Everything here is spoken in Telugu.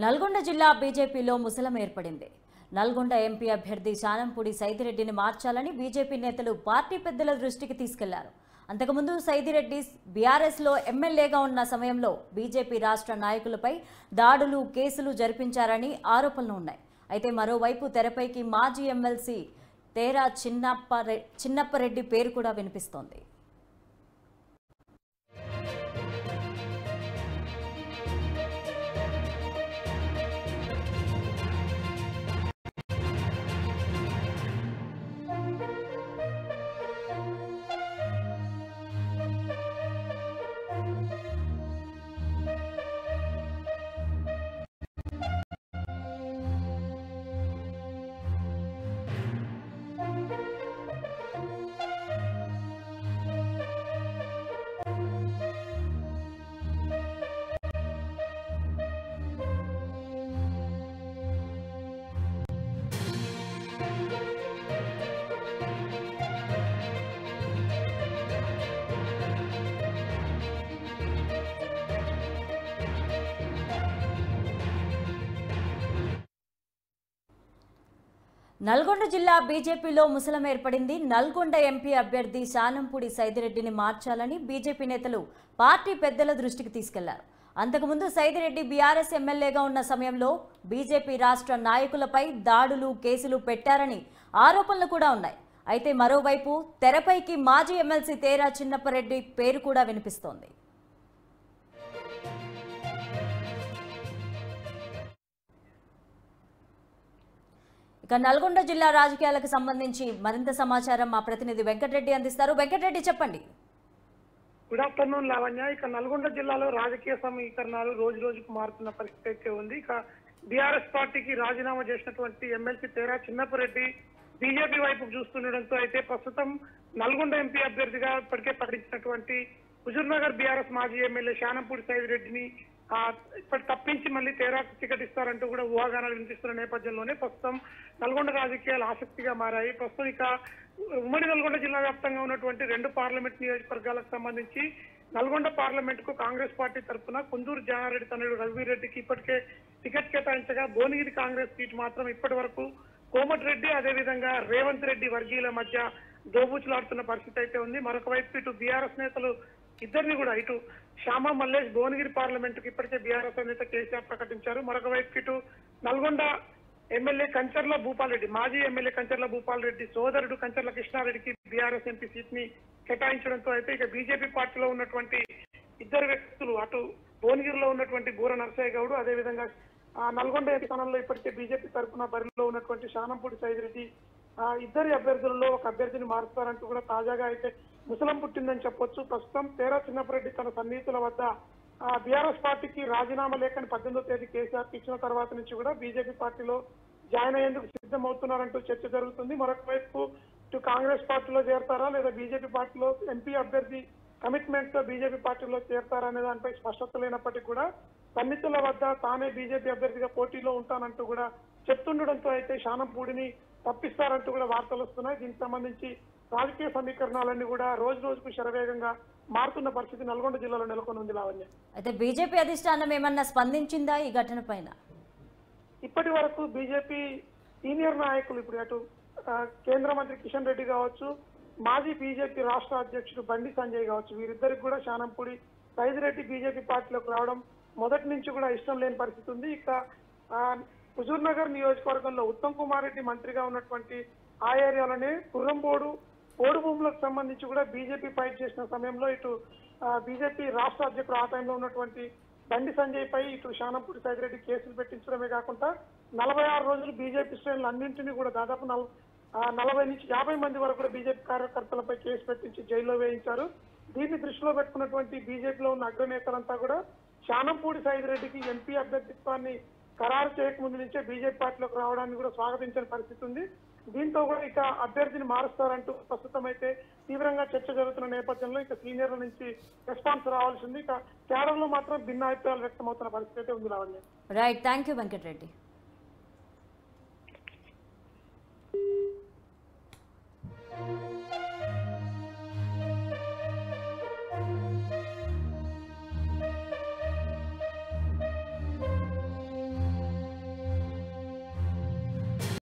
నల్గొండ జిల్లా బీజేపీలో ముసలం ఏర్పడింది. నల్గొండ ఎంపీ అభ్యర్థి శానంపూడి సైదిరెడ్డిని మార్చాలని బీజేపీ నేతలు పార్టీ పెద్దల దృష్టికి తీసుకెళ్లారు. అంతకుముందు సైదిరెడ్డి బీఆర్ఎస్లో ఎమ్మెల్యేగా ఉన్న సమయంలో బీజేపీ రాష్ట్ర నాయకులపై దాడులు, కేసులు జరిపించారని ఆరోపణలు ఉన్నాయి. అయితే మరోవైపు తెరపైకి మాజీ ఎమ్మెల్సీ తేరా చిన్నప్పరెడ్డి పేరు కూడా వినిపిస్తోంది. నల్గొండ జిల్లా బీజేపీలో ముసలం ఏర్పడింది. నల్గొండ ఎంపీ అభ్యర్థి శానంపూడి సైదిరెడ్డిని మార్చాలని బీజేపీ నేతలు పార్టీ పెద్దల దృష్టికి తీసుకెళ్లారు. అంతకుముందు సైదిరెడ్డి బీఆర్ఎస్ ఎమ్మెల్యేగా ఉన్న సమయంలో బీజేపీ రాష్ట్ర నాయకులపై దాడులు, కేసులు పెట్టారని ఆరోపణలు కూడా ఉన్నాయి. అయితే మరోవైపు తెరపైకి మాజీ ఎమ్మెల్సీ తేరా చిన్నప్పరెడ్డి పేరు కూడా వినిపిస్తోంది. ఇక నల్గొండ జిల్లా రాజకీయాలకు సంబంధించి మరింత సమాచారం మా ప్రతినిధి వెంకటరెడ్డి అందిస్తారు. వెంకటరెడ్డి, చెప్పండి. Good afternoon Lavanya. ఇక నల్గొండ జిల్లాలో రాజకీయ సమీకరణాలు రోజు రోజుకు మారుతున్న పరిస్థితి అయితే ఉంది. ఇక బీఆర్ఎస్ పార్టీకి రాజీనామా చేసినటువంటి ఎమ్మెల్సీ తేరా చిన్నప్పరెడ్డి బీజేపీ వైపు చూస్తుండటంతో అయితే ప్రస్తుతం నల్గొండ ఎంపీ అభ్యర్థిగా ఇప్పటికే ప్రకటించినటువంటి హుజూర్నగర్ బీఆర్ఎస్ మాజీ ఎమ్మెల్యే శానంపూడి సైదిరెడ్డిని ఇప్పటి తప్పించి మళ్ళీ తేరా టికెట్ ఇస్తారంటూ కూడా ఊహాగానాలు వినిపిస్తున్న నేపథ్యంలోనే ప్రస్తుతం నల్గొండ రాజకీయాలు ఆసక్తిగా మారాయి. ప్రస్తుతం ఇక ఉమ్మడి నల్గొండ జిల్లా వ్యాప్తంగా ఉన్నటువంటి 2 పార్లమెంట్ నియోజకవర్గాలకు సంబంధించి నల్గొండ పార్లమెంట్ కు కాంగ్రెస్ పార్టీ తరఫున కుందూరు జానారెడ్డి తనయుడు రఘువీరెడ్డికి ఇప్పటికే టికెట్ కేటాయించగా భువనగిరి కాంగ్రెస్ సీట్ మాత్రం ఇప్పటి వరకు కోమటిరెడ్డి అదేవిధంగా రేవంత్ రెడ్డి వర్గీయుల మధ్య దోబూచులాడుతున్న పరిస్థితి అయితే ఉంది. మరొక వైపు ఇటు బీఆర్ఎస్ నేతలు ఇద్దరిని కూడా ఇటు శ్యామ మల్లేష్ భువనగిరి పార్లమెంట్ కి ఇప్పటికే బీఆర్ఎస్ నేత కేసీఆర్ ప్రకటించారు. మరొక వైపు ఇటు నల్గొండ ఎమ్మెల్యే కంచర్ల భూపాల్ రెడ్డి మాజీ ఎమ్మెల్యే కంచర్ల భూపాల్ రెడ్డి సోదరుడు కంచర్ల కృష్ణారెడ్డికి బీఆర్ఎస్ ఎంపీ సీట్ ని కేటాయించడంతో అయితే ఇక బీజేపీ పార్టీలో ఉన్నటువంటి ఇద్దరు వ్యక్తులు అటు భువనగిరిలో ఉన్నటువంటి బూర నరసయ్య గౌడ్ అదేవిధంగా నల్గొండ స్థానంలో ఇప్పటికే బీజేపీ తరఫున బరిలో ఉన్నటువంటి శానంపూడి సైదిరెడ్డి ఇద్దరి అభ్యర్థులలో ఒక అభ్యర్థిని మారుస్తారంటూ కూడా తాజాగా అయితే ముసలం పుట్టిందని చెప్పొచ్చు. ప్రస్తుతం తేరా చిన్నప్పరెడ్డి తన సన్నిహితుల వద్ద బీఆర్ఎస్ పార్టీకి రాజీనామా లేఖని 18వ తేదీ కేసీఆర్ ఇచ్చిన తర్వాత నుంచి కూడా బీజేపీ పార్టీలో జాయిన్ అయ్యేందుకు సిద్ధమవుతున్నారంటూ చర్చ జరుగుతుంది. మరొక వైపు ఇటు కాంగ్రెస్ పార్టీలో చేరతారా లేదా బీజేపీ పార్టీలో ఎంపీ అభ్యర్థి కమిట్మెంట్ తో బీజేపీ పార్టీలో చేరతారా అనే దానిపై స్పష్టత లేనప్పటికీ కూడా సన్నిహితుల వద్ద తానే బీజేపీ అభ్యర్థిగా పోటీలో ఉంటానంటూ కూడా చెప్తుండడంతో అయితే శానంపూడిని తప్పిస్తారంటూ కూడా వార్తలు వస్తున్నాయి. దీనికి సంబంధించి రాజకీయ సమీకరణాలన్నీ కూడా రోజు రోజుకు శరవేగంగా మారుతున్న పరిస్థితి నల్గొండ జిల్లాలో నెలకొని ఉంది లావణ్య. అయితే బీజేపీ అధిష్టానం ఏమన్నా స్పందించిందా ఈ ఘటన పైన? ఇప్పటి వరకు బీజేపీ సీనియర్ నాయకులు ఇప్పుడు అటు కేంద్ర మంత్రి కిషన్ రెడ్డి కావచ్చు, మాజీ బీజేపీ రాష్ట్ర అధ్యక్షుడు బండి సంజయ్ కావచ్చు, వీరిద్దరికి కూడా శానంపూడి సైదిరెడ్డి బీజేపీ పార్టీలోకి రావడం మొదటి నుంచి కూడా ఇష్టం లేని పరిస్థితి ఉంది. ఇక హుజూర్నగర్ నియోజకవర్గంలో ఉత్తమ్ కుమార్ రెడ్డి మంత్రిగా ఉన్నటువంటి ఆ ఏరియాలోనే కుర్రంబోడు పోడు భూములకు సంబంధించి కూడా బీజేపీ ఫైట్ చేసిన సమయంలో ఇటు బీజేపీ రాష్ట్ర అధ్యక్షుడు ఆ టైంలో ఉన్నటువంటి బండి సంజయ్ పై ఇటు శానంపూడి సైదిరెడ్డి కేసులు పెట్టించడమే కాకుండా 46 రోజులు బీజేపీ శ్రేణులు అన్నింటినీ కూడా దాదాపు 40 నుంచి 50 మంది వరకు కూడా బీజేపీ కార్యకర్తలపై కేసు పెట్టించి జైల్లో వేయించారు. దీన్ని దృష్టిలో పెట్టుకున్నటువంటి బీజేపీలో ఉన్న అగ్రనేతలంతా కూడా శానంపూడి సైదిరెడ్డికి ఎంపీ అభ్యర్థిత్వాన్ని ఖరారు చేయకముందు నుంచే బీజేపీ పార్టీలోకి రావడానికి కూడా స్వాగతించిన పరిస్థితి ఉంది. దీంతో కూడా ఇక అభ్యర్థిని మారుస్తారంటూ ప్రస్తుతం అయితే తీవ్రంగా చర్చ జరుగుతున్న నేపథ్యంలో ఇక సీనియర్ల నుంచి రెస్పాన్స్ రావాల్సి ఉంది. ఇక క్యాడర్ లో మాత్రం భిన్న అభిప్రాయాలు వ్యక్తమవుతున్న పరిస్థితి అయితే ఉంది Lavanya. Right, thank you Venkatareddy.